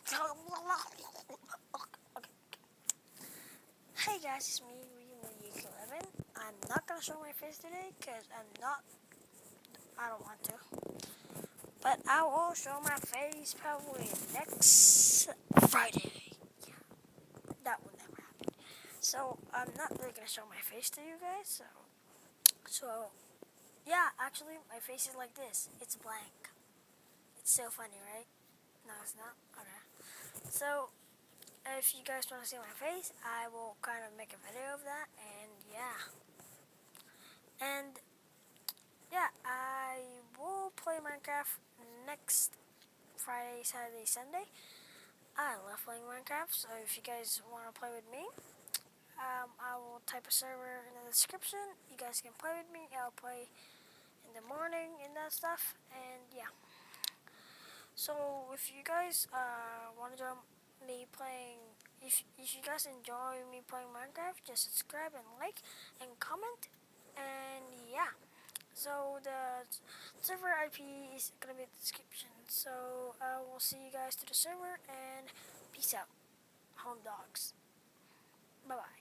Hey guys, it's me, Reunique11. I'm not gonna show my face today because I don't want to. But I will show my face probably next Friday. Yeah, that will never happen. So I'm not really gonna show my face to you guys. So yeah, actually my face is like this. It's blank. It's so funny, right? No, it's not. Okay. So if you guys want to see my face, I will kind of make a video of that, and yeah, I will play Minecraft next Friday, Saturday, Sunday. I love playing Minecraft, so if you guys want to play with me, I will type a server in the description. You guys can play with me. I'll play in the morning and that stuff, and yeah. So if you guys want to join me playing, if you guys enjoy me playing Minecraft, just subscribe and like and comment, and yeah. So the server IP is gonna be in the description. So I will see you guys to the server, and peace out, home dogs. Bye bye.